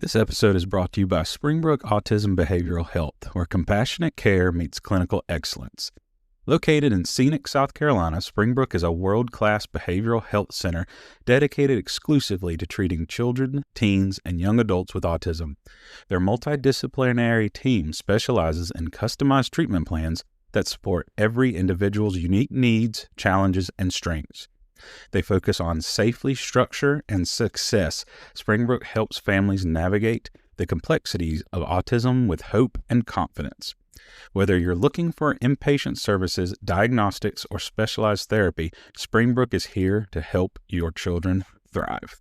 This episode is brought to you by Springbrook Autism Behavioral Health, where compassionate care meets clinical excellence. Located in scenic South Carolina, Springbrook is a world-class behavioral health center dedicated exclusively to treating children, teens, and young adults with autism. Their multidisciplinary team specializes in customized treatment plans that support every individual's unique needs, challenges, and strengths. They focus on safely structure and success. Springbrook helps families navigate the complexities of autism with hope and confidence. Whether you're looking for inpatient services, diagnostics, or specialized therapy, Springbrook is here to help your children thrive.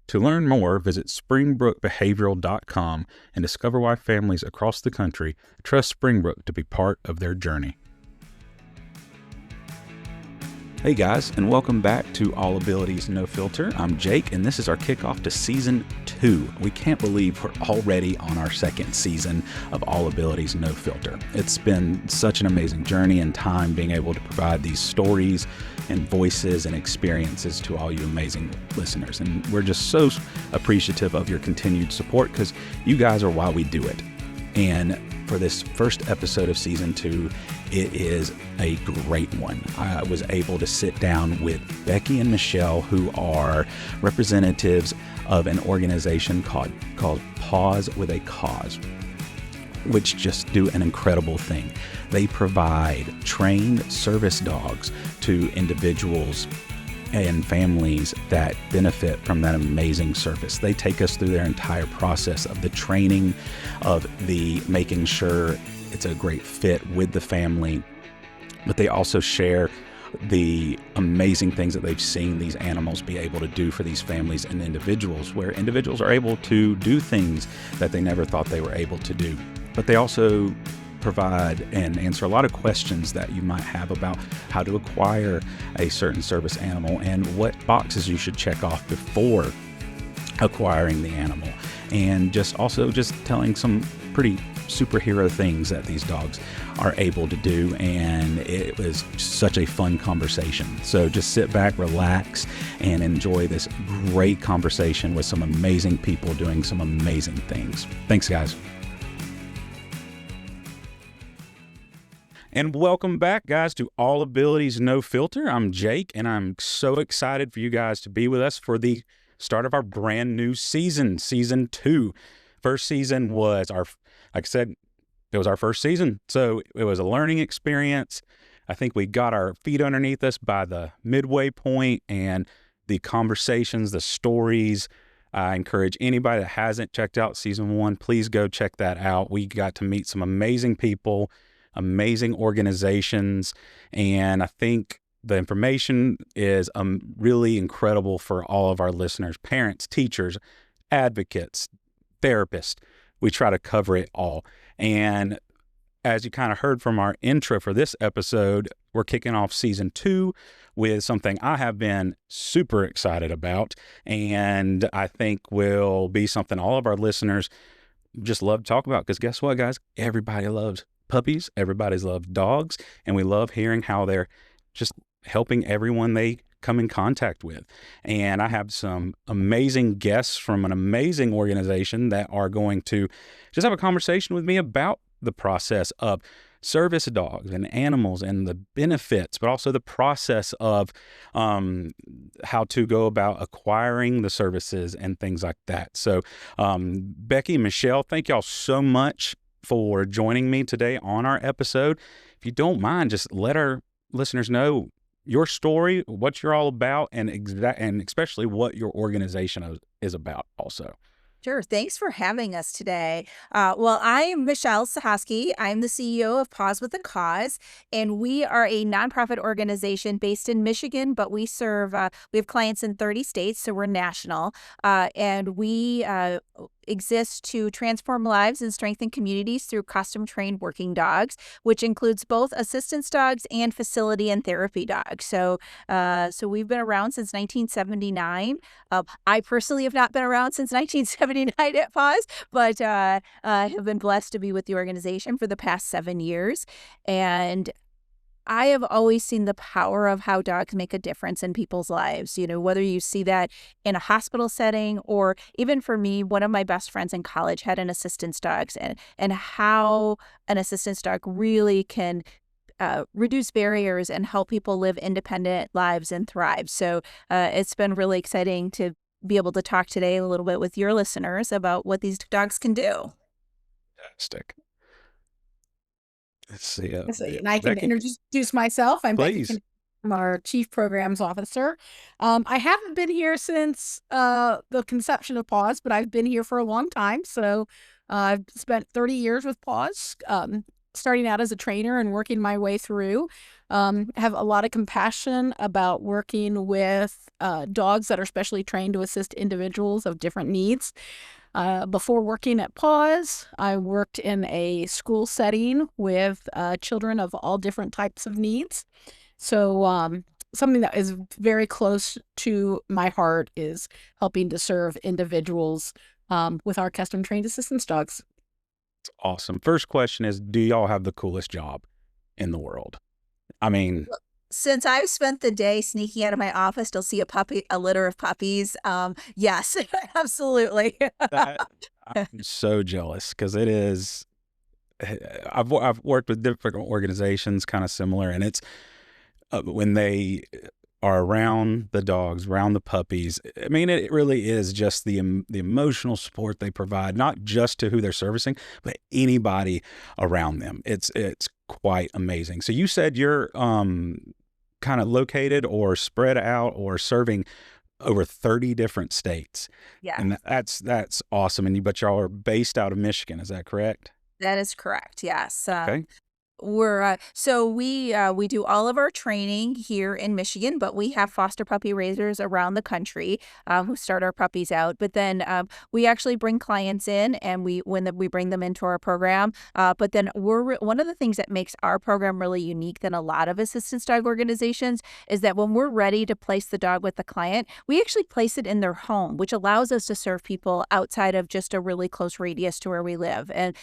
To learn more, visit springbrookbehavioral.com and discover why families across the country trust Springbrook to be part of their journey. Hey guys, and welcome back to All Abilities No Filter. I'm Jake, and this is our kickoff to Season 2. We can't believe we're already on our second season of All Abilities No Filter. It's been such an amazing journey and time being able to provide these stories and voices and experiences to all you amazing listeners. And we're just so appreciative of your continued support because you guys are why we do it. And for this first episode of Season 2, it is a great one. I was able to sit down with Becky and Michelle, who are representatives of an organization called Paws with a Cause, which just do an incredible thing. They provide trained service dogs to individuals and families that benefit from that amazing service. They take us through their entire process of the training, of the making sure it's a great fit with the family, but they also share the amazing things that they've seen these animals be able to do for these families and individuals, where individuals are able to do things that they never thought they were able to do. But they also provide and answer a lot of questions that you might have about how to acquire a certain service animal and what boxes you should check off before acquiring the animal, and just telling some pretty superhero things that these dogs are able to do. And it was such a fun conversation. So just sit back, relax, and enjoy this great conversation with some amazing people doing some amazing things. Thanks, guys. And welcome back, guys, to All Abilities No Filter. I'm Jake, and I'm so excited for you guys to be with us for the start of our brand new season, Season 2. First season was like I said, it was our first season. So it was a learning experience. I think we got our feet underneath us by the midway point, and the conversations, the stories. I encourage anybody that hasn't checked out Season 1, please go check that out. We got to meet some amazing people, amazing organizations, and I think the information is really incredible for all of our listeners, parents, teachers, advocates, therapists. We try to cover it all. And as you kind of heard from our intro for this episode, we're kicking off Season 2 with something I have been super excited about, and I think will be something all of our listeners just love to talk about, because guess what, guys? Everybody loves puppies, everybody's loved dogs, and we love hearing how they're just helping everyone they come in contact with. And I have some amazing guests from an amazing organization that are going to just have a conversation with me about the process of service dogs and animals and the benefits, but also the process of how to go about acquiring the services and things like that. So Becky and Michelle, thank y'all so much for joining me today on our episode. If you don't mind, just let our listeners know your story, what you're all about, and especially what your organization is about also. Sure. Thanks for having us today. Well, I'm Michelle Sahaski. I'm the CEO of Paws with a Cause, and we are a nonprofit organization based in Michigan, but we have clients in 30 states, so we're national, and we exists to transform lives and strengthen communities through custom-trained working dogs, which includes both assistance dogs and facility and therapy dogs. So we've been around since 1979. I personally have not been around since 1979 at Paws, but have been blessed to be with the organization for the past 7 years. And I have always seen the power of how dogs make a difference in people's lives. Whether you see that in a hospital setting, or even for me, one of my best friends in college had an assistance dog, and how an assistance dog really can reduce barriers and help people live independent lives and thrive. So it's been really exciting to be able to talk today a little bit with your listeners about what these dogs can do. Fantastic. Let's see. So, and I can Becky, introduce myself. I'm Becky. please. I'm our Chief Programs Officer. I haven't been here since the conception of Paws, but I've been here for a long time. So I've spent 30 years with Paws, starting out as a trainer and working my way through. Have a lot of compassion about working with dogs that are specially trained to assist individuals of different needs. Before working at Paws, I worked in a school setting with children of all different types of needs. So something that is very close to my heart is helping to serve individuals with our custom trained assistance dogs. Awesome. First question is, do y'all have the coolest job in the world? I mean, Since I've spent the day sneaking out of my office to see a litter of puppies, yes, absolutely. I'm so jealous because it is. I've worked with different organizations, kind of similar, and it's when they are around the dogs, around the puppies. I mean, it really is just the emotional support they provide, not just to who they're servicing, but anybody around them. It's quite amazing. So you said you're kind of located or spread out or serving over 30 different states. Yeah, And that's awesome. But y'all are based out of Michigan, is that correct? that is correct. Yes. Okay. We do all of our training here in Michigan, but we have foster puppy raisers around the country who start our puppies out. But then we actually bring clients in, and we bring them into our program. But then one of the things that makes our program really unique than a lot of assistance dog organizations is that when we're ready to place the dog with the client, we actually place it in their home, which allows us to serve people outside of just a really close radius to where we live. And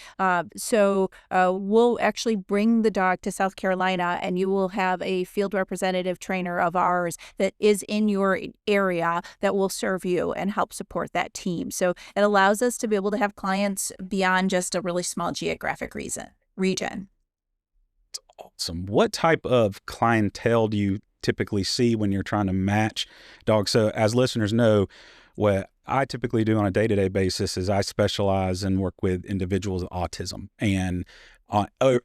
so we'll actually bring the dog to South Carolina, and you will have a field representative trainer of ours that is in your area that will serve you and help support that team. So it allows us to be able to have clients beyond just a really small geographic region. Awesome. What type of clientele do you typically see when you're trying to match dogs? So as listeners know, what I typically do on a day-to-day basis is I specialize and work with individuals with autism and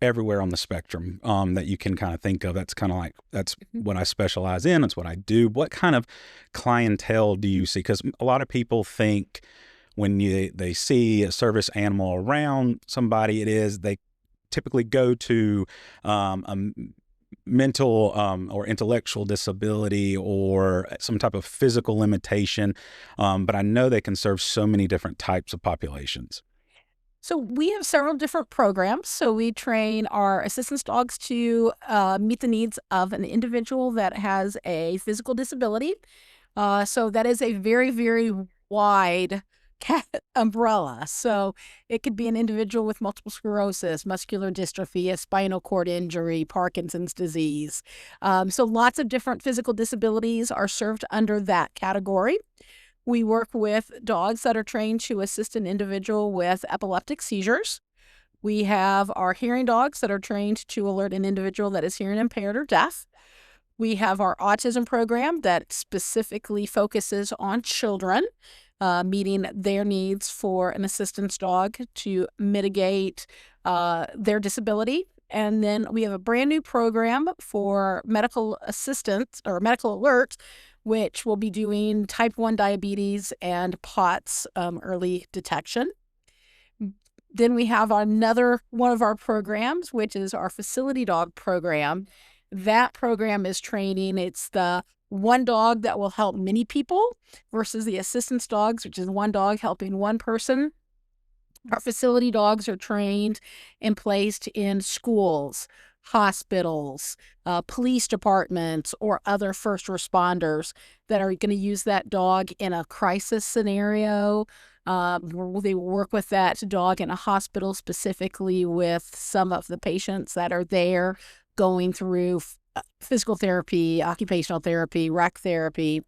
everywhere on the spectrum that you can kind of think of. That's what I specialize in. That's what I do. What kind of clientele do you see? Because a lot of people think when they see a service animal around somebody, they typically go to a mental or intellectual disability or some type of physical limitation. But I know they can serve so many different types of populations. So we have several different programs. So we train our assistance dogs to meet the needs of an individual that has a physical disability. So that is a very, very wide umbrella. So it could be an individual with multiple sclerosis, muscular dystrophy, a spinal cord injury, Parkinson's disease. So lots of different physical disabilities are served under that category. We work with dogs that are trained to assist an individual with epileptic seizures. We have our hearing dogs that are trained to alert an individual that is hearing impaired or deaf. We have our autism program that specifically focuses on children, meeting their needs for an assistance dog to mitigate their disability. And then we have a brand new program for medical assistance or medical alert, which will be doing type 1 diabetes and POTS early detection. Then we have another one of our programs, which is our facility dog program. That program is training. It's the one dog that will help many people versus the assistance dogs, which is one dog helping one person. Our facility dogs are trained and placed in schools, hospitals, police departments, or other first responders that are going to use that dog in a crisis scenario. They work with that dog in a hospital, specifically with some of the patients that are there going through physical therapy, occupational therapy, rec therapy,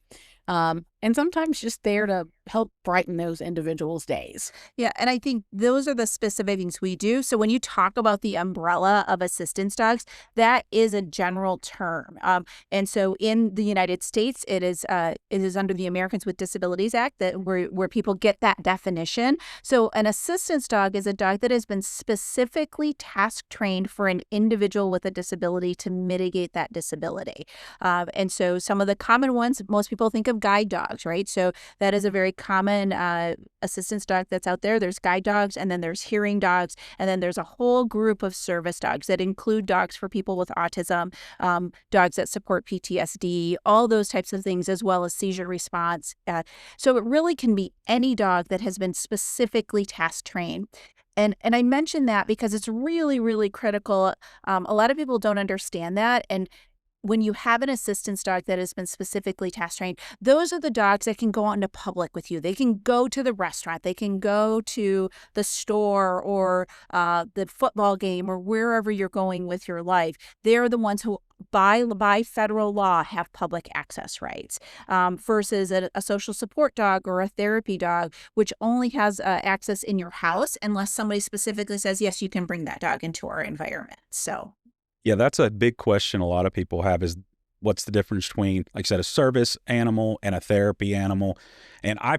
and sometimes just there to help brighten those individuals' days. Yeah, and I think those are the specific things we do. So when you talk about the umbrella of assistance dogs, that is a general term. And so in the United States, it is under the Americans with Disabilities Act that where people get that definition. So an assistance dog is a dog that has been specifically task trained for an individual with a disability to mitigate that disability. And so some of the common ones, most people think of guide dogs, right? So that is a very common assistance dog that's out there. There's guide dogs, and then there's hearing dogs, and then there's a whole group of service dogs that include dogs for people with autism, dogs that support PTSD, all those types of things, as well as seizure response. So it really can be any dog that has been specifically task trained. And I mention that because it's really, really critical. A lot of people don't understand that. And when you have an assistance dog that has been specifically task trained, those are the dogs that can go out into public with you. They can go to the restaurant, they can go to the store or the football game or wherever you're going with your life. They're the ones who, by federal law, have public access rights, versus a social support dog or a therapy dog, which only has access in your house unless somebody specifically says, yes, you can bring that dog into our environment. So. Yeah, that's a big question a lot of people have is what's the difference between, like I said, a service animal and a therapy animal. And I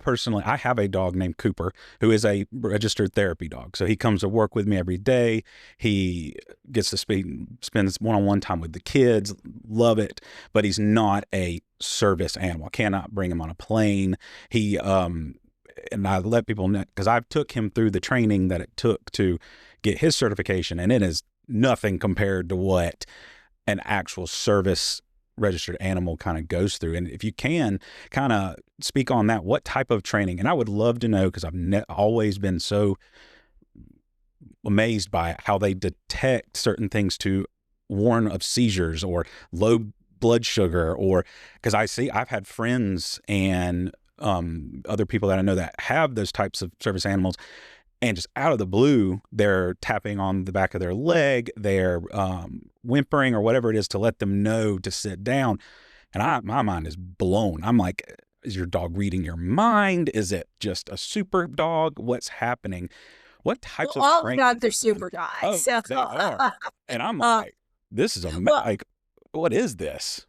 have a dog named Cooper who is a registered therapy dog. So he comes to work with me every day. He gets to spends one-on-one time with the kids, love it, but he's not a service animal. I cannot bring him on a plane. And I let people know, because I took him through the training that it took to get his certification, and it is nothing compared to what an actual service registered animal kind of goes through. And if you can kind of speak on that, what type of training, and I would love to know, because I've always been so amazed by how they detect certain things to warn of seizures or low blood sugar, or because I've had friends and other people that I know that have those types of service animals, and just out of the blue, they're tapping on the back of their leg, they're whimpering or whatever it is to let them know to sit down. And my mind is blown. I'm like, is your dog reading your mind? Is it just a super dog? What's happening? What types of All training? dogs are super dogs. Oh, So, they are. And I'm like, this is well, like, what is this?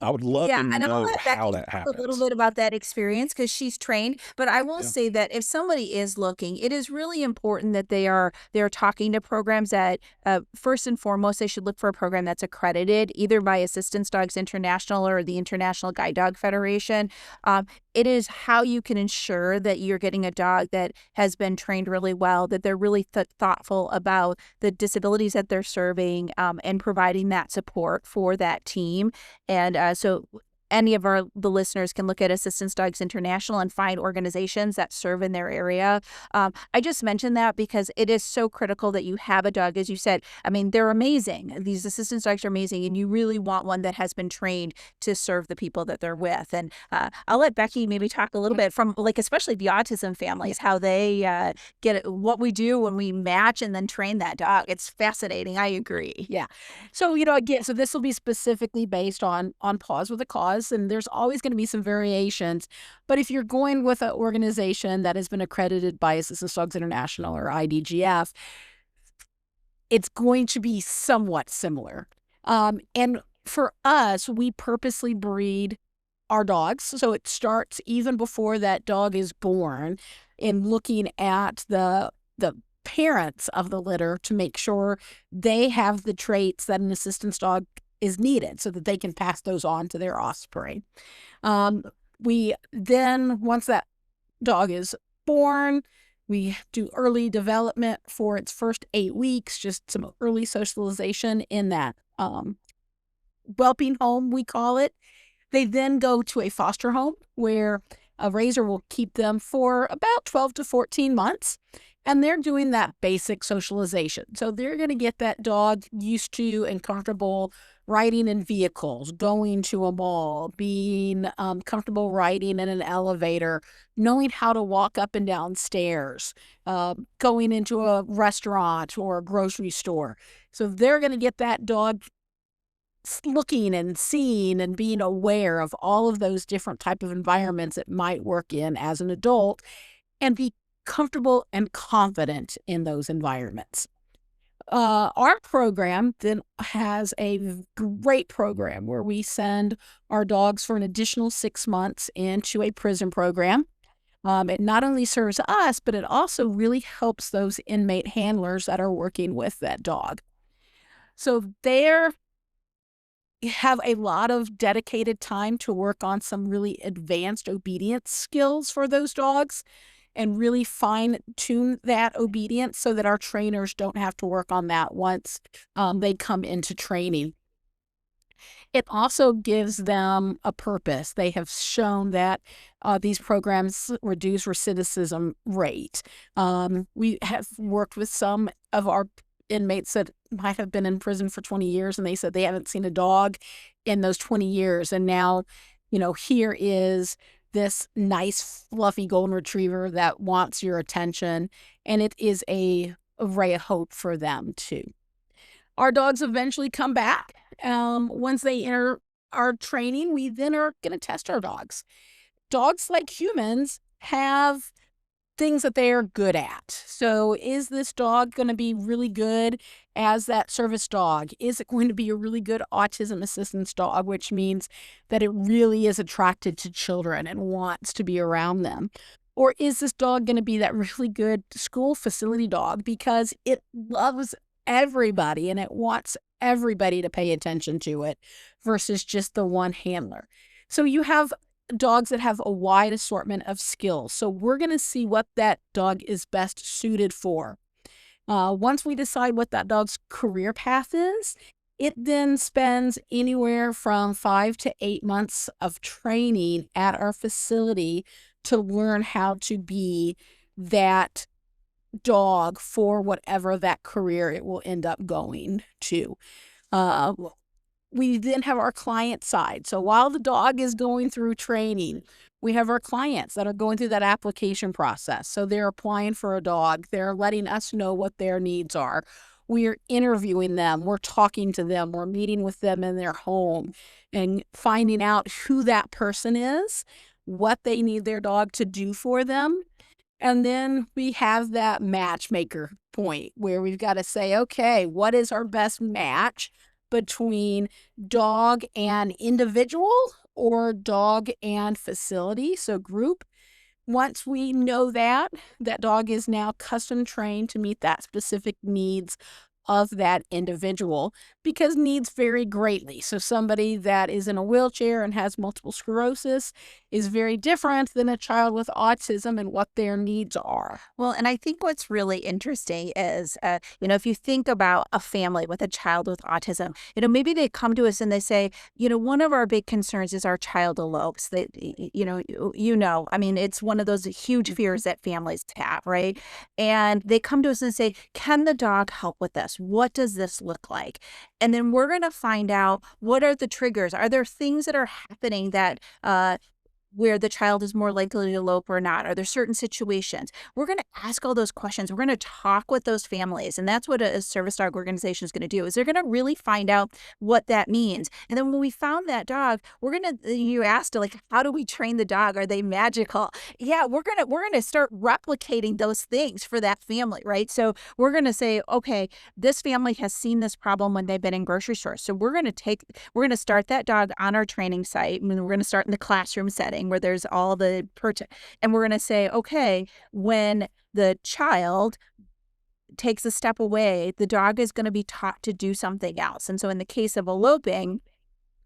I would love yeah, to and I'll know let how Becky that talk a little happens. bit about that experience because she's trained. But I will Yeah. say that if somebody is looking, it is really important that they're talking to programs that first and foremost they should look for a program that's accredited either by Assistance Dogs International or the International Guide Dog Federation. It is how you can ensure that you're getting a dog that has been trained really well, that they're really thoughtful about the disabilities that they're serving, and providing that support for that team. And so any of the listeners can look at Assistance Dogs International and find organizations that serve in their area. I just mentioned that because it is so critical that you have a dog, as you said. I mean, they're amazing. These assistance dogs are amazing, and you really want one that has been trained to serve the people that they're with. And I'll let Becky maybe talk a little bit from, like, especially the autism families, how they get it, what we do when we match and then train that dog. It's fascinating. I agree. Yeah. So, again, so this will be specifically based on Paws with a Cause, and there's always going to be some variations. But if you're going with an organization that has been accredited by Assistance Dogs International or IDGF, it's going to be somewhat similar. And for us, we purposely breed our dogs. So it starts even before that dog is born in looking at the parents of the litter to make sure they have the traits that an assistance dog is needed so that they can pass those on to their offspring. We then, once that dog is born, we do early development for its first 8 weeks, just some early socialization in that whelping home, we call it. They then go to a foster home where a raiser will keep them for about 12 to 14 months. And they're doing that basic socialization. So they're going to get that dog used to and comfortable riding in vehicles, going to a mall, being comfortable riding in an elevator, knowing how to walk up and down stairs, going into a restaurant or a grocery store. So they're going to get that dog looking and seeing and being aware of all of those different type of environments it might work in as an adult and be comfortable and confident in those environments. Our program then has a great program where we send our dogs for an additional 6 months into a prison program. It not only serves us, but it also really helps those inmate handlers that are working with that dog. So they have a lot of dedicated time to work on some really advanced obedience skills for those dogs and really fine tune that obedience so that our trainers don't have to work on that once they come into training. It also gives them a purpose. They have shown that these programs reduce recidivism rate. We have worked with some of our inmates that might have been in prison for 20 years, and they said they haven't seen a dog in those 20 years. And now, here is this nice, fluffy golden retriever that wants your attention, and it is a ray of hope for them, too. Our dogs eventually come back. Once they enter our training, we then are going to test our dogs. Dogs, like humans, have things that they are good at. So is this dog going to be really good as that service dog? Is it going to be a really good autism assistance dog, which means that it really is attracted to children and wants to be around them? Or is this dog going to be that really good school facility dog because it loves everybody and it wants everybody to pay attention to it versus just the one handler? So you have dogs that have a wide assortment of skills. So we're going to see what that dog is best suited for. Once we decide what that dog's career path is, it then spends anywhere from 5 to 8 months of training at our facility to learn how to be that dog for whatever that career it will end up going to. We then have our client side. So while the dog is going through training, we have our clients that are going through that application process. So they're applying for a dog. They're letting us know what their needs are. We're interviewing them. We're talking to them. We're meeting with them in their home and finding out who that person is, what they need their dog to do for them. And then we have that matchmaker point where we've got to say, okay, what is our best match between dog and individual or dog and facility, so group? Once we know that dog is now custom trained to meet that specific needs of that individual, because needs vary greatly. So somebody that is in a wheelchair and has multiple sclerosis is very different than a child with autism and what their needs are. Well, and I think what's really interesting is, if you think about a family with a child with autism, maybe they come to us and they say, one of our big concerns is our child elopes. That, I mean, it's one of those huge fears that families have, right? And they come to us and say, can the dog help with this? What does this look like? And then we're going to find out, what are the triggers? Are there things that are happening that where the child is more likely to elope or not? Are there certain situations? We're going to ask all those questions. We're going to talk with those families. And that's what a service dog organization is going to do, is they're going to really find out what that means. And then when we found that dog, you asked, like, how do we train the dog? Are they magical? Yeah, we're going to start replicating those things for that family, right? So we're going to say, okay, this family has seen this problem when they've been in grocery stores. So we're going to start that dog on our training site. I mean, we're going to start in the classroom setting where there's all the and we're going to say, okay, when the child takes a step away, the dog is going to be taught to do something else. And so in the case of eloping,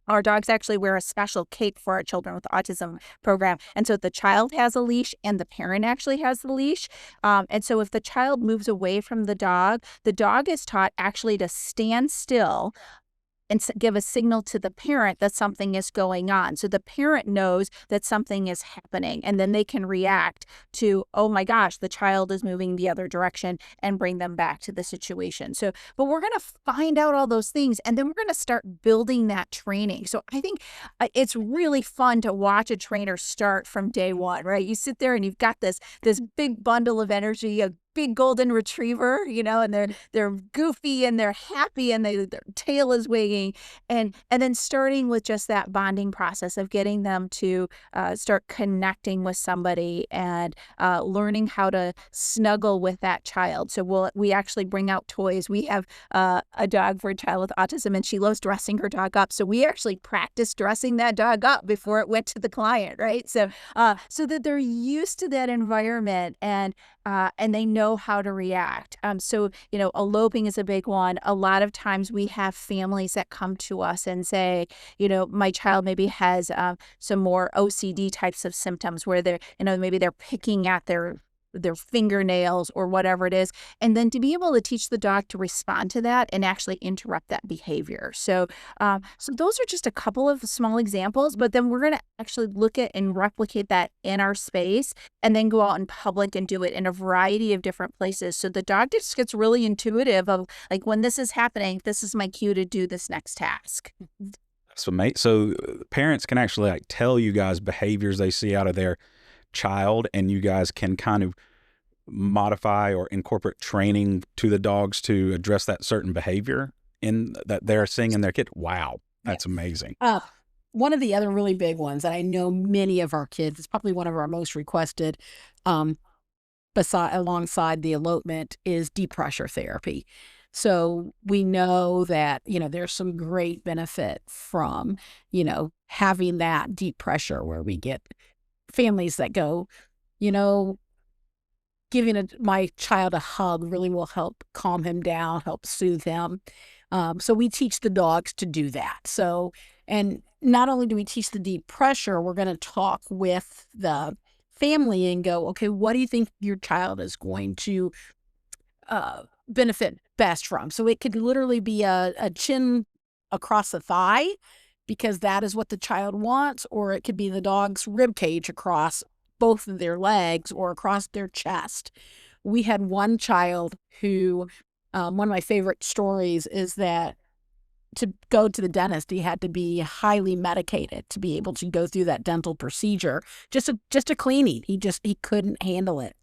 our dogs actually wear a special cape for our children with autism program. And so the child has a leash and the parent actually has the leash. And so if the child moves away from the dog is taught actually to stand still and give a signal to the parent that something is going on. So the parent knows that something is happening, and then they can react to, oh my gosh, the child is moving the other direction, and bring them back to the situation. So, but we're going to find out all those things, and then we're going to start building that training. So I think it's really fun to watch a trainer start from day one, right? You sit there and you've got this big bundle of energy, a big golden retriever, and they're goofy and they're happy and their tail is wagging, and then starting with just that bonding process of getting them to start connecting with somebody and learning how to snuggle with that child. So we actually bring out toys. We have a dog for a child with autism, and she loves dressing her dog up. So we actually practice dressing that dog up before it went to the client, right? So that they're used to that environment and they know how to react. So eloping is a big one. A lot of times we have families that come to us and say, my child maybe has some more OCD types of symptoms where they're, maybe they're picking at their fingernails or whatever it is, and then to be able to teach the dog to respond to that and actually interrupt that behavior. So those are just a couple of small examples, but then we're going to actually look at and replicate that in our space and then go out in public and do it in a variety of different places. So the dog just gets really intuitive of like, when this is happening, this is my cue to do this next task. So parents can actually like tell you guys behaviors they see out of their child, and you guys can kind of modify or incorporate training to the dogs to address that certain behavior in that they're seeing in their kid. Wow, that's amazing. One of the other really big ones that I know many of our kids, it's probably one of our most requested, alongside the elopement, is deep pressure therapy. So we know that, there's some great benefit from, having that deep pressure where we get families that go, giving my child a hug really will help calm him down, help soothe him. So we teach the dogs to do that. So, and not only do we teach the deep pressure, we're going to talk with the family and go, okay, what do you think your child is going to benefit best from? So it could literally be a chin across the thigh, because that is what the child wants, or it could be the dog's rib cage across both of their legs or across their chest. We had one child who, one of my favorite stories is that to go to the dentist, he had to be highly medicated to be able to go through that dental procedure, just a cleaning. He couldn't handle it.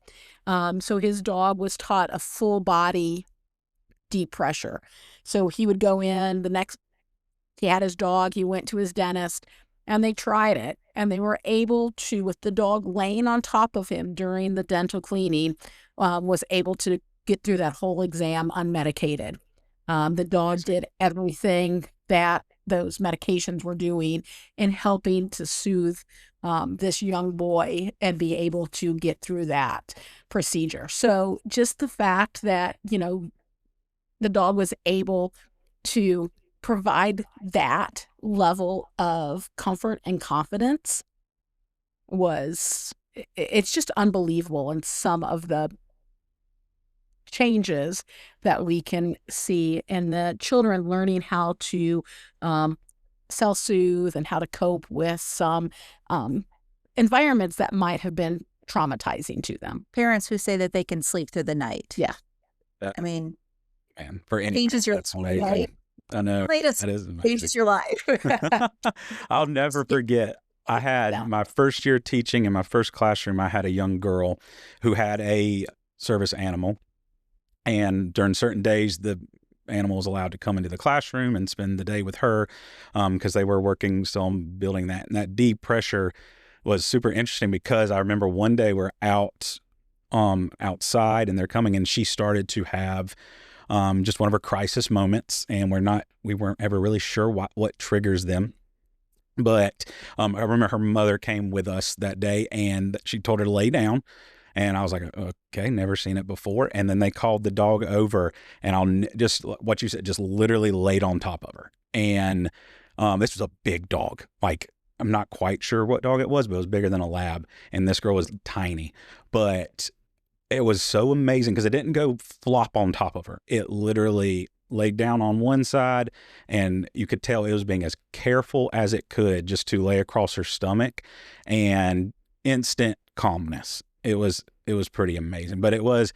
So his dog was taught a full body deep pressure. So he would go in he had his dog, he went to his dentist, and they tried it, and they were able to, with the dog laying on top of him during the dental cleaning, was able to get through that whole exam unmedicated. The dog did everything that those medications were doing in helping to soothe this young boy and be able to get through that procedure. So just the fact that, the dog was able to provide that level of comfort and confidence it's just unbelievable. And some of the changes that we can see in the children learning how to self-soothe and how to cope with some environments that might have been traumatizing to them. Parents who say that they can sleep through the night. Yeah. I mean, man, for any changes your that's amazing. life. I know. That is amazing. changes your life. I'll never forget. I had my first year teaching in my first classroom. I had a young girl who had a service animal, and during certain days, the animal was allowed to come into the classroom and spend the day with her because they were working still on building that. And that deep pressure was super interesting because I remember one day we're outside and they're coming, and she started to have just one of her crisis moments, and we weren't ever really sure what triggers them. But I remember her mother came with us that day, and she told her to lay down. And I was like, okay, never seen it before. And then they called the dog over, and just what you said, just literally laid on top of her. And this was a big dog. Like, I'm not quite sure what dog it was, but it was bigger than a lab. And this girl was tiny. But it was so amazing because it didn't go flop on top of her. It literally laid down on one side, and you could tell it was being as careful as it could just to lay across her stomach, and instant calmness. It was pretty amazing. But it was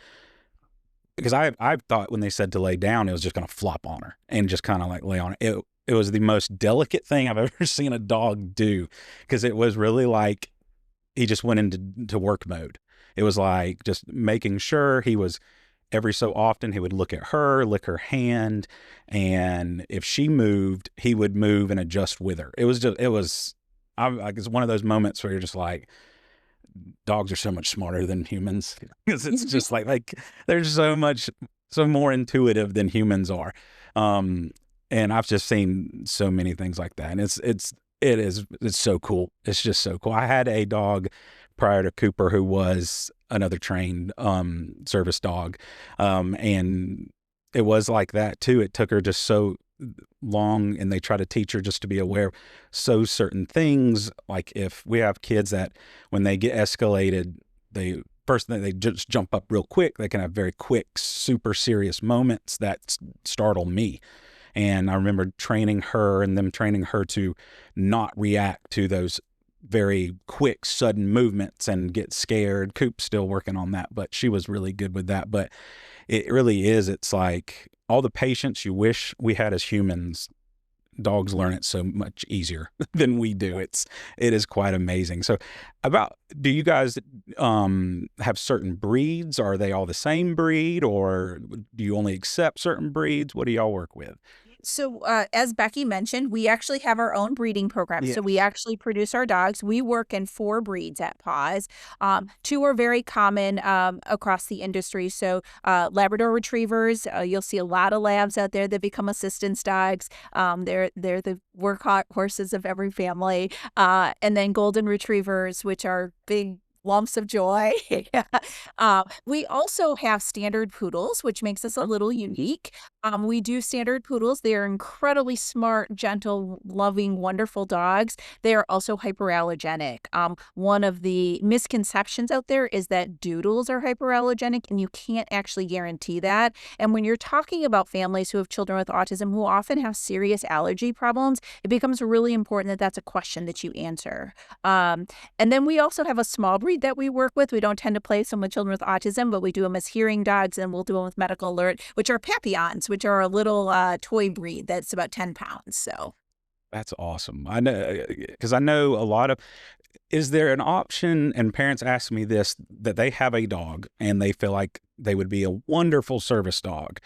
because I thought when they said to lay down, it was just going to flop on her and just kind of like lay on it. It was the most delicate thing I've ever seen a dog do, because it was really like he just went into work mode. it was like just making sure he was, every so often he would look at her, lick her hand, and if she moved, he would move and adjust with her. It was just, it was, it's one of those moments where you're just like, dogs are so much smarter than humans, because it's just like there's so more intuitive than humans are. And I've just seen so many things like that, and it's so cool. It's just so cool. I had a dog prior to Cooper who was another trained service dog, and it was like that too. It took her just so long, and they try to teach her just to be aware of so certain things. Like if we have kids that when they get escalated, they first thing they just jump up real quick. They can have very quick, super serious moments that startle me. And I remember training her and them training her to not react to those very quick, sudden movements and get scared. Coop's still working on that, but she was really good with that. But it really is, it's like all the patience you wish we had as humans, dogs learn it so much easier than we do. It is quite amazing. So do you guys have certain breeds? Are they all the same breed, or do you only accept certain breeds? What do y'all work with? So, as Becky mentioned, we actually have our own breeding program. So we actually produce our dogs. We work in 4 breeds at Paws. 2 are very common across the industry. So Labrador Retrievers, you'll see a lot of labs out there that become assistance dogs. They're the workhorses of every family. And then Golden Retrievers, which are big lumps of joy. We also have standard poodles, which makes us a little unique. We do standard poodles. They are incredibly smart, gentle, loving, wonderful dogs. They are also hyperallergenic. One of the misconceptions out there is that doodles are hyperallergenic, and you can't actually guarantee that. And when you're talking about families who have children with autism who often have serious allergy problems, it becomes really important that that's a question that you answer. And then we also have a small breed that we work with. We don't tend to place them with children with autism, but we do them as hearing dogs, and we'll do them with medical alert, which are Papillons, which are a little toy breed that's about 10 pounds. So That's awesome. I know, because I know a lot of, is there an option, and parents ask me this, that they have a dog and they feel like they would be a wonderful service dog.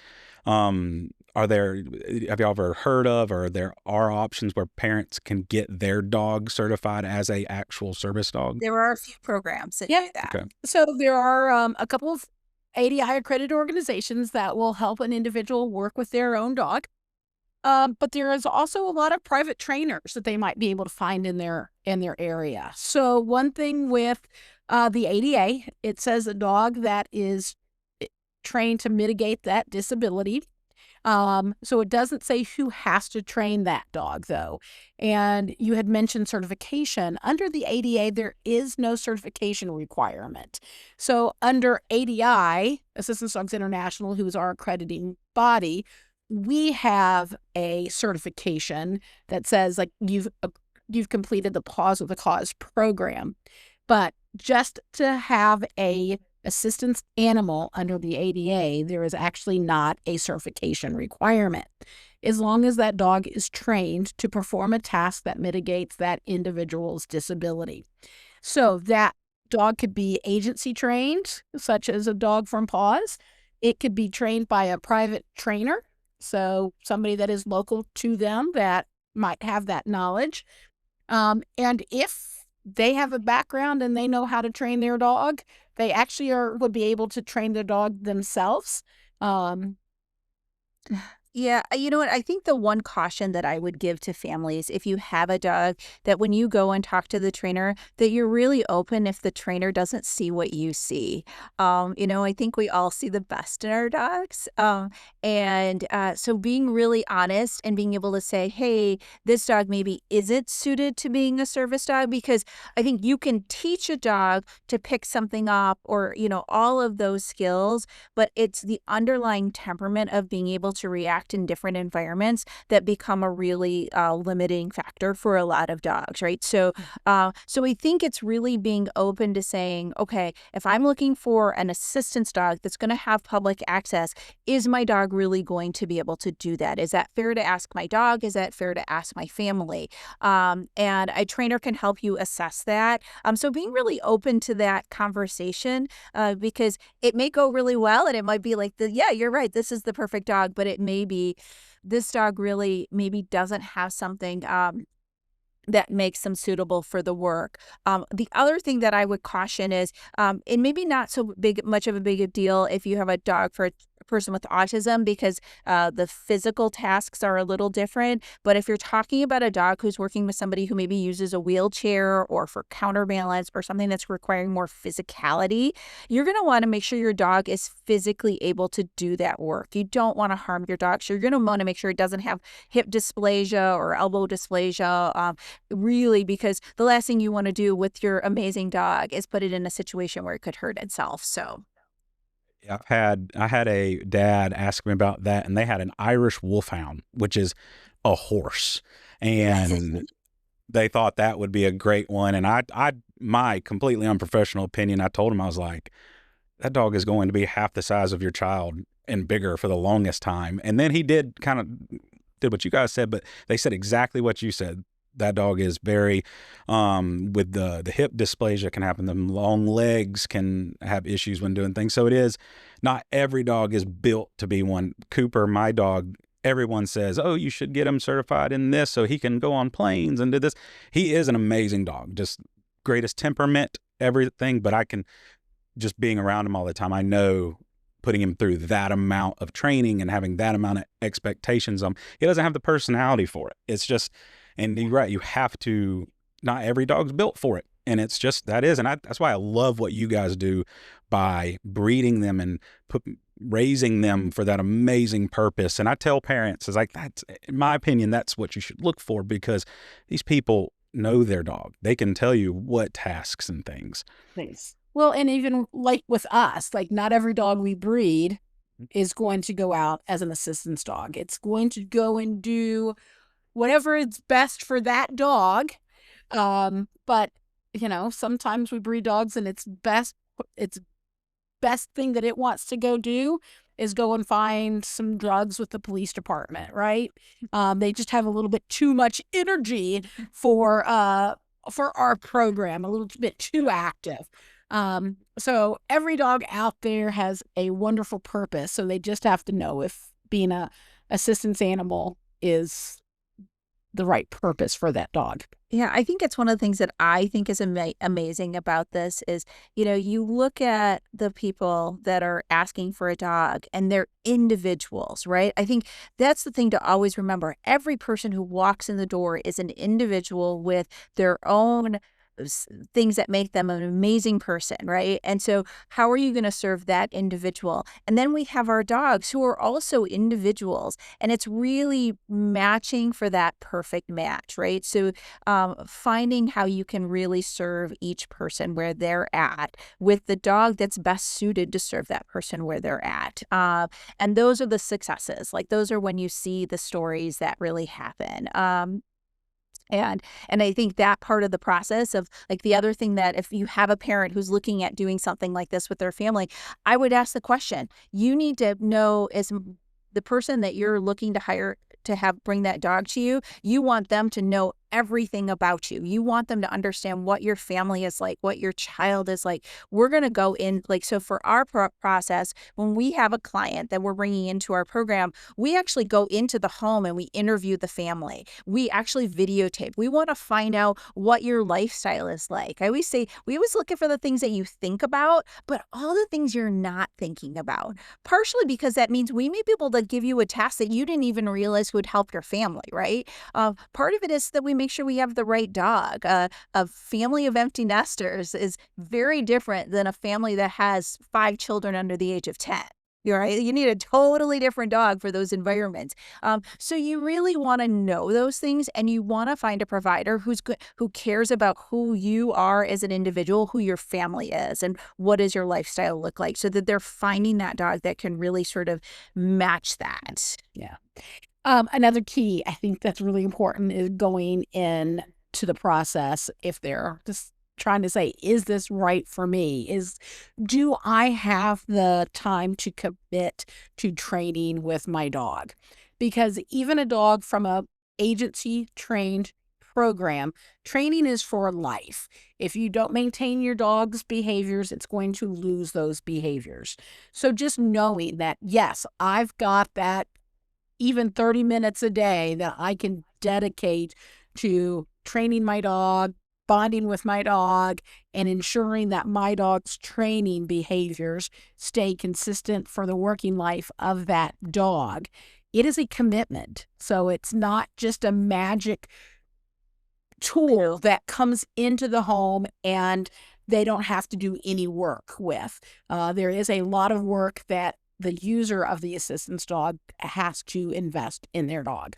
Have y'all ever heard of, or there are options where parents can get their dog certified as a actual service dog? there are a few programs that Yeah. do that. Okay. So there are a couple of ADI accredited organizations that will help an individual work with their own dog. But there is also a lot of private trainers that they might be able to find in their area. So one thing with the ADA, it says a dog that is trained to mitigate that disability. So it doesn't say who has to train that dog, though. And you had mentioned certification. Under the ADA, there is no certification requirement. So under ADI, Assistance Dogs International, who is our accrediting body, we have a certification that says like you've completed the Paws with a Cause program. But just to have a assistance animal under the ADA, there is actually not a certification requirement, as long as that dog is trained to perform a task that mitigates that individual's disability. So that dog could be agency trained, such as a dog from Paws. It could be trained by a private trainer, so somebody that is local to them that might have that knowledge. And if they have a background and they know how to train their dog, they actually would be able to train their dog themselves. Yeah, you know what? I think the one caution that I would give to families, if you have a dog, that when you go and talk to the trainer, that you're really open if the trainer doesn't see what you see. I think we all see the best in our dogs. And so being really honest and being able to say, hey, this dog maybe isn't suited to being a service dog, because I think you can teach a dog to pick something up or, all of those skills, but it's the underlying temperament of being able to react interact in different environments that become a really limiting factor for a lot of dogs, right? So, so I think it's really being open to saying, okay, if I'm looking for an assistance dog that's going to have public access, is my dog really going to be able to do that? Is that fair to ask my dog? Is that fair to ask my family? And a trainer can help you assess that. So being really open to that conversation, because it may go really well and it might be like, yeah, you're right, this is the perfect dog, but it may be this dog really maybe doesn't have something that makes them suitable for the work. The other thing that I would caution is, and maybe not so much of a big deal if you have a dog for a person with autism, because the physical tasks are a little different. But if you're talking about a dog who's working with somebody who maybe uses a wheelchair or for counterbalance or something that's requiring more physicality, you're going to want to make sure your dog is physically able to do that work. You don't want to harm your dog. So you're going to want to make sure it doesn't have hip dysplasia or elbow dysplasia. Really, because the last thing you want to do with your amazing dog is put it in a situation where it could hurt itself. So Yeah, I had a dad ask me about that, and they had an Irish Wolfhound, which is a horse, and they thought that would be a great one. And my completely unprofessional opinion, I told him, I was like, that dog is going to be half the size of your child and bigger for the longest time. And then he did what you guys said, but they said exactly what you said. That dog is very, with the hip dysplasia can happen. The long legs can have issues when doing things. So it is, not every dog is built to be one. Cooper, my dog, everyone says, oh, you should get him certified in this so he can go on planes and do this. He is an amazing dog, just greatest temperament, everything. But I can, just being around him all the time, I know putting him through that amount of training and having that amount of expectations, he doesn't have the personality for it. It's just, and you're right, you have to, not every dog's built for it. And it's just, that's why I love what you guys do by breeding them and raising them for that amazing purpose. And I tell parents, it's like, that's, in my opinion, that's what you should look for, because these people know their dog. They can tell you what tasks and things. Thanks. Well, and even like with us, like not every dog we breed is going to go out as an assistance dog. It's going to go and do whatever is best for that dog. But sometimes we breed dogs and its best thing that it wants to go do is go and find some drugs with the police department, right? They just have a little bit too much energy for our program, a little bit too active. So every dog out there has a wonderful purpose. So they just have to know if being a assistance animal is the right purpose for that dog. Yeah, I think it's one of the things that I think is amazing about this is, you look at the people that are asking for a dog and they're individuals, right? I think that's the thing to always remember. Every person who walks in the door is an individual with their own things that make them an amazing person, right? And so how are you going to serve that individual? And then we have our dogs who are also individuals, and it's really matching for that perfect match, right? So finding how you can really serve each person where they're at with the dog that's best suited to serve that person where they're at. And those are the successes. Like those are when you see the stories that really happen. And I think that part of the process of like the other thing that if you have a parent who's looking at doing something like this with their family, I would ask the question, you need to know, as the person that you're looking to hire to have bring that dog to you, you want them to know everything about you. You want them to understand what your family is like, what your child is like. We're going to go in, like, so for our process, when we have a client that we're bringing into our program, we actually go into the home and we interview the family. We actually videotape. We want to find out what your lifestyle is like. I always say, we always look for the things that you think about, but all the things you're not thinking about, partially because that means we may be able to give you a task that you didn't even realize would help your family, right? Part of it is that we make sure we have the right dog. A family of empty nesters is very different than a family that has 5 children under the age of 10. You're right. You need a totally different dog for those environments. So you really want to know those things, and you want to find a provider who's good, who cares about who you are as an individual, who your family is, and what does your lifestyle look like, so that they're finding that dog that can really sort of match that. Yeah. Another key I think that's really important is going in to the process if they're just trying to say, is this right for me? Do I have the time to commit to training with my dog? Because even a dog from a agency trained program, training is for life. If you don't maintain your dog's behaviors, it's going to lose those behaviors. So just knowing that, yes, I've got that even 30 minutes a day that I can dedicate to training my dog, bonding with my dog, and ensuring that my dog's training behaviors stay consistent for the working life of that dog. It is a commitment. So it's not just a magic tool that comes into the home and they don't have to do any work with. There is a lot of work that the user of the assistance dog has to invest in their dog.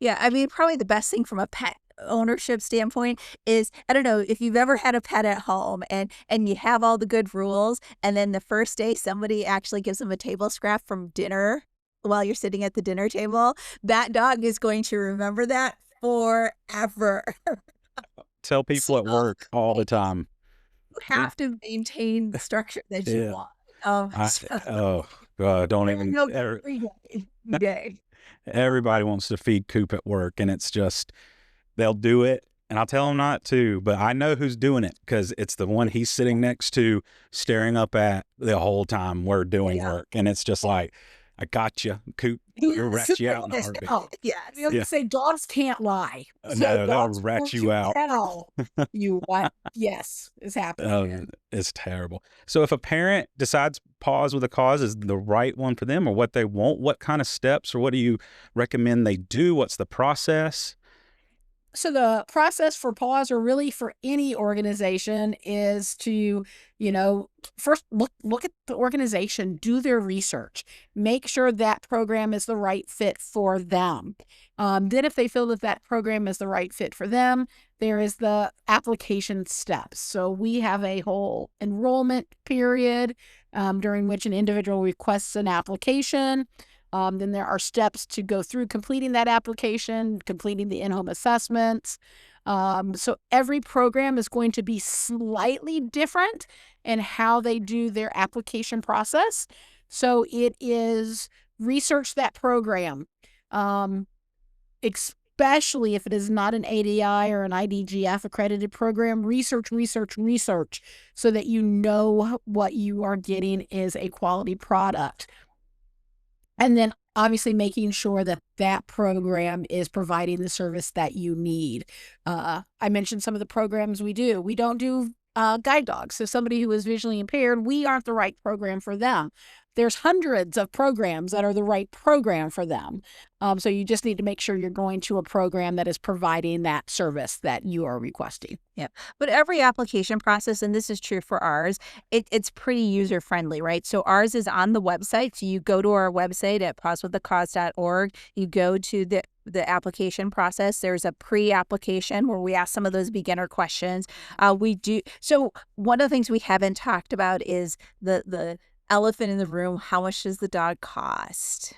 Yeah, I mean, probably the best thing from a pet ownership standpoint is, I don't know if you've ever had a pet at home and you have all the good rules, and then the first day somebody actually gives them a table scrap from dinner while you're sitting at the dinner table. That dog is going to remember that forever. Tell people at work all the time. You have to maintain the structure that you Yeah. want. Oh, God, don't even. No, every day. Everybody wants to feed Coop at work, and it's just, they'll do it, and I'll tell them not to, but I know who's doing it because it's the one he's sitting next to, staring up at the whole time we're doing work, and it's just like, I got you, Coop. We'll rat you out in a heartbeat. Yes. I was gonna say dogs can't lie. No, they'll dogs rat won't you out. Tell you what? Yes, it's happening. It's terrible. So if a parent decides Paws with a Cause is the right one for them or what they want, what kind of steps or what do you recommend they do? What's the process? So the process for Paws, or really for any organization, is to, first look at the organization, do their research, make sure that program is the right fit for them. Then if they feel that that program is the right fit for them, there is the application steps. So we have a whole enrollment period during which an individual requests an application. Then there are steps to go through completing that application, completing the in-home assessments. So every program is going to be slightly different in how they do their application process. So it is research that program, especially if it is not an ADI or an IDGF accredited program. Research, so that you know what you are getting is a quality product. And then obviously making sure that that program is providing the service that you need. I mentioned some of the programs we do. We don't do guide dogs. So somebody who is visually impaired, we aren't the right program for them. There's hundreds of programs that are the right program for them. So you just need to make sure you're going to a program that is providing that service that you are requesting. Yeah. But every application process, and this is true for ours, it's pretty user friendly, right? So ours is on the website. So you go to our website at pawswithacause.org. You go to the application process. There's a pre-application where we ask some of those beginner questions. So one of the things we haven't talked about is the elephant in the room. How much does the dog cost?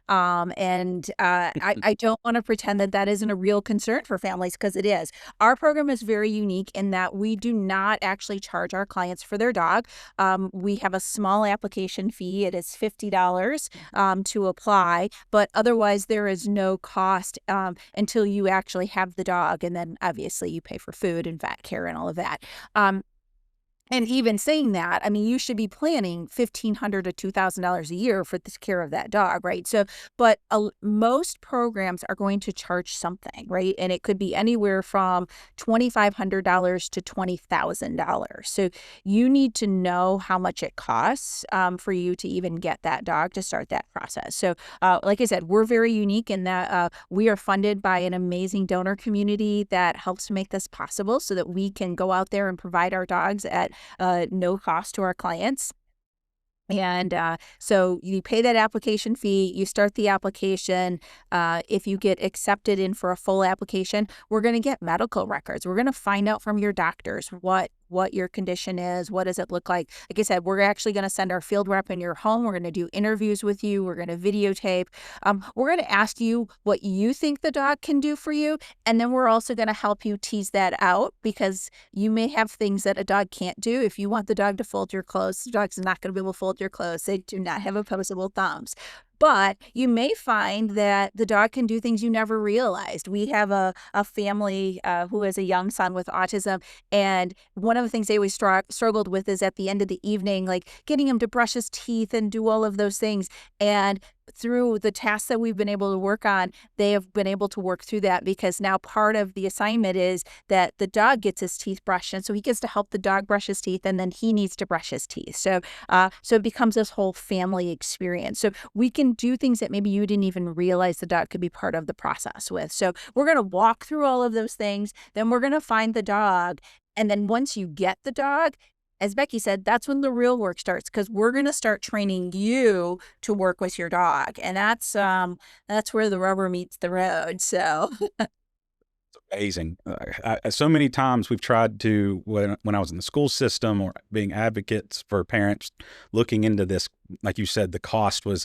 I don't want to pretend that that isn't a real concern for families, because it is. Our program is very unique in that we do not actually charge our clients for their dog. We have a small application fee. It is $50 to apply, but otherwise there is no cost until you actually have the dog. And then obviously you pay for food and vet care and all of that. And even saying that, I mean, you should be planning $1,500 to $2,000 a year for the care of that dog, right? So, but most programs are going to charge something, right? And it could be anywhere from $2,500 to $20,000. So you need to know how much it costs for you to even get that dog to start that process. So, like I said, we're very unique in that we are funded by an amazing donor community that helps make this possible, so that we can go out there and provide our dogs at no cost to our clients. And so you pay that application fee, you start the application. If you get accepted in for a full application, we're going to get medical records. We're going to find out from your doctors what your condition is, what does it look like. Like I said, we're actually going to send our field rep in your home. We're going to do interviews with you. We're going to videotape. We're going to ask you what you think the dog can do for you. And then we're also going to help you tease that out, because you may have things that a dog can't do. If you want the dog to fold your clothes, the dog's not going to be able to fold your clothes. They do not have opposable thumbs. But you may find that the dog can do things you never realized. We have a family who has a young son with autism, and one of the things they always struggled with is at the end of the evening, like getting him to brush his teeth and do all of those things. And through the tasks that we've been able to work on, they have been able to work through that, because now part of the assignment is that the dog gets his teeth brushed, and so he gets to help the dog brush his teeth, and then he needs to brush his teeth. So it becomes this whole family experience. So we can do things that maybe you didn't even realize the dog could be part of the process with. So we're going to walk through all of those things. Then we're going to find the dog. And then once you get the dog, as Becky said, that's when the real work starts, because we're going to start training you to work with your dog. And that's where the rubber meets the road. So Amazing. So many times we've tried to, when I was in the school system or being advocates for parents looking into this, like you said, the cost was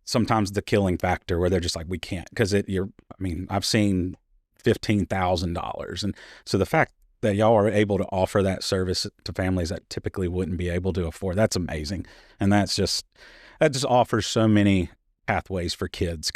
sometimes the killing factor, where they're just like, we can't, because I've seen $15,000. And so the fact that y'all are able to offer that service to families that typically wouldn't be able to afford, that's amazing. And that just offers so many pathways for kids,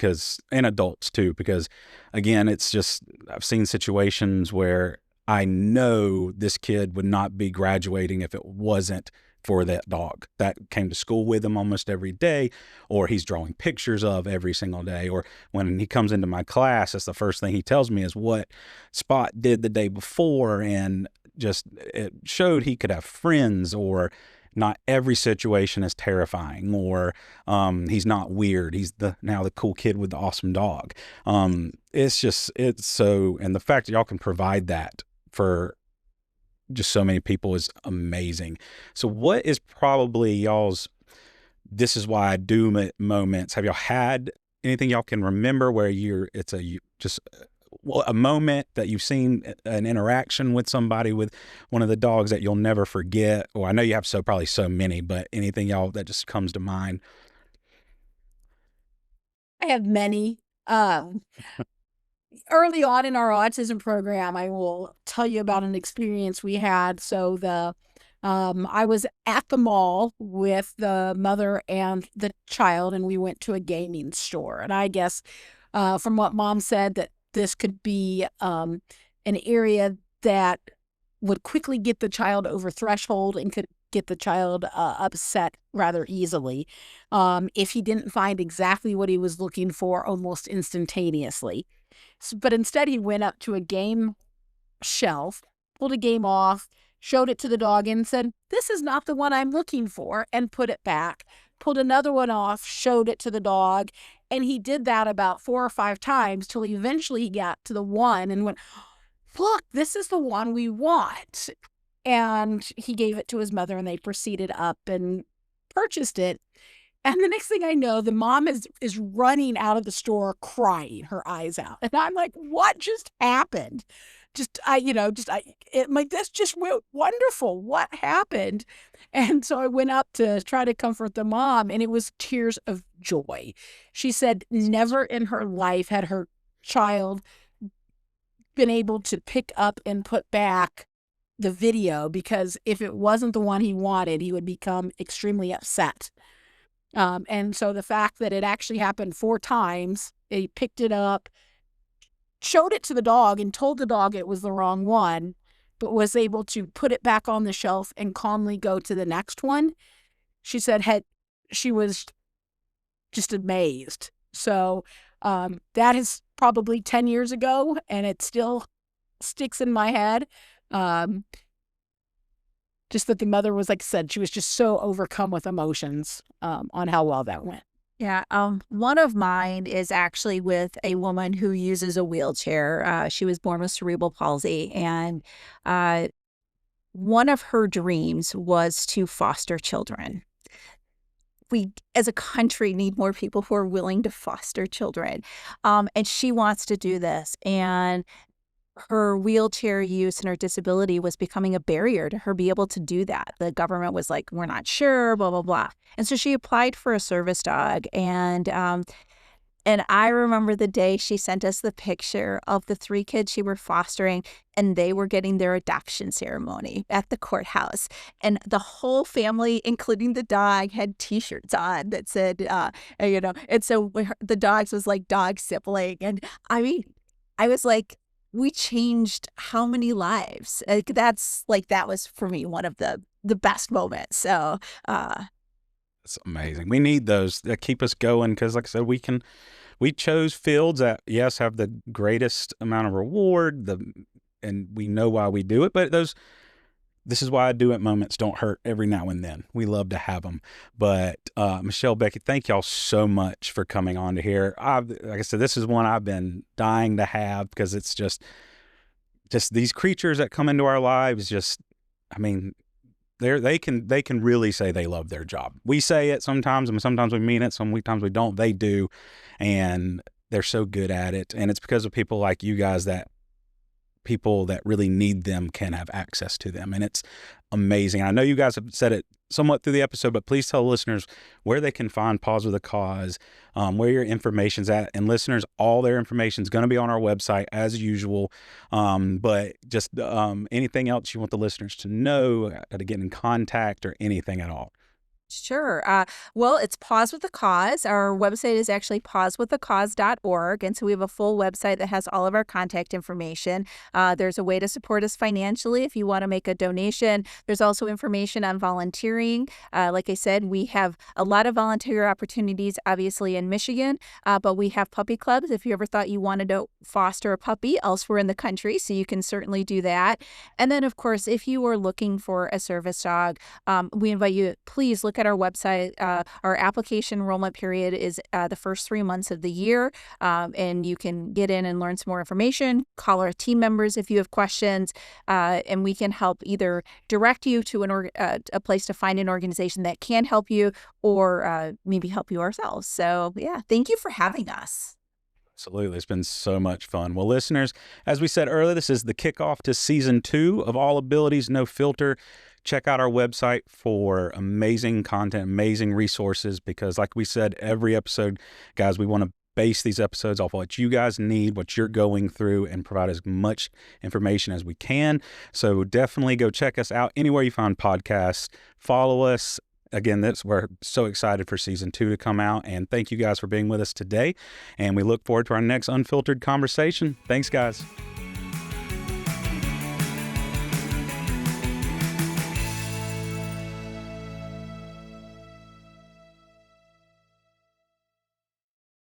and adults too, because again, it's just, I've seen situations where I know this kid would not be graduating if it wasn't for that dog that came to school with him almost every day, or he's drawing pictures of every single day, or when he comes into my class, that's the first thing he tells me is what Spot did the day before, and just it showed he could have friends, or not every situation is terrifying, or he's not weird. He's now the cool kid with the awesome dog. And the fact that y'all can provide that for just so many people is amazing. So what is probably y'all's, this is why I do moments? Have y'all had anything y'all can remember where it's a moment that you've seen an interaction with somebody with one of the dogs that you'll never forget? Or I know you have probably so many, but anything y'all that just comes to mind? I have many. Early on in our autism program, I will tell you about an experience we had. So I was at the mall with the mother and the child, and we went to a gaming store. And I guess from what Mom said, that this could be an area that would quickly get the child over threshold and could get the child upset rather easily if he didn't find exactly what he was looking for almost instantaneously. But instead, he went up to a game shelf, pulled a game off, showed it to the dog, and said, "This is not the one I'm looking for," and put it back. Pulled another one off, showed it to the dog, and he did that about 4 or 5 times till eventually he got to the one and went, "Look, this is the one we want." And he gave it to his mother, and they proceeded up and purchased it. And the next thing I know, the mom is running out of the store crying her eyes out. And I'm like, what just happened? This just went wonderful. What happened? And so I went up to try to comfort the mom, and it was tears of joy. She said never in her life had her child been able to pick up and put back the video, because if it wasn't the one he wanted, he would become extremely upset. And so the fact that it actually happened 4 times, he picked it up, showed it to the dog, and told the dog it was the wrong one, but was able to put it back on the shelf and calmly go to the next one. She said she was just amazed. So that is probably 10 years ago, and it still sticks in my head. Just that the mother was, like I said, she was just so overcome with emotions on how well that went. Yeah, one of mine is actually with a woman who uses a wheelchair. She was born with cerebral palsy, and one of her dreams was to foster children. we as a country need more people who are willing to foster children. And she wants to do this. And her wheelchair use and her disability was becoming a barrier to her be able to do that. The government was like, we're not sure, blah, blah, blah. And so she applied for a service dog. And I remember the day she sent us the picture of the 3 kids she were fostering, and they were getting their adoption ceremony at the courthouse. And the whole family, including the dog, had T-shirts on that said, and so the dogs was like dog sibling. And I mean, I was like, we changed how many lives? That was for me one of the best moments. So, It's amazing. We need those that keep us going because, like I said, we chose fields that, yes, have the greatest amount of reward, and we know why we do it, but this is why I do it moments don't hurt every now and then. We love to have them. But Michelle, Becky, thank y'all so much for coming on to here. Like I said, this is one I've been dying to have because it's just these creatures that come into our lives. I mean, they can really say they love their job. We say it sometimes, and sometimes we mean it. Sometimes we don't. They do, and they're so good at it. And it's because of people like you guys that people that really need them can have access to them, and it's amazing. I know you guys have said it somewhat through the episode, but please tell listeners where they can find Paws with a Cause, where your information's at. And listeners, all their information is going to be on our website as usual. But just anything else you want the listeners to know, how to get in contact, or anything at all. Sure. Well, it's Paws with a Cause. Our website is actually pawswithacause.org. And so we have a full website that has all of our contact information. There's a way to support us financially if you want to make a donation. There's also information on volunteering. Like I said, we have a lot of volunteer opportunities, obviously, in Michigan, but we have puppy clubs if you ever thought you wanted to foster a puppy elsewhere in the country. So you can certainly do that. And then, of course, if you are looking for a service dog, we invite you, please look at our website. Our application enrollment period is the first 3 months of the year, and you can get in and learn some more information. Call our team members if you have questions, and we can help either direct you to a place to find an organization that can help you, or maybe help you ourselves. So, yeah, thank you for having us. Absolutely. It's been so much fun. Well, listeners, as we said earlier, this is the kickoff to season 2 of All Abilities, No Filter. Check out our website for amazing content, amazing resources, because like we said, every episode, guys, we want to base these episodes off what you guys need, what you're going through, and provide as much information as we can. So definitely go check us out anywhere you find podcasts. Follow us. Again, we're so excited for season 2 to come out, and thank you guys for being with us today. And we look forward to our next unfiltered conversation. Thanks, guys.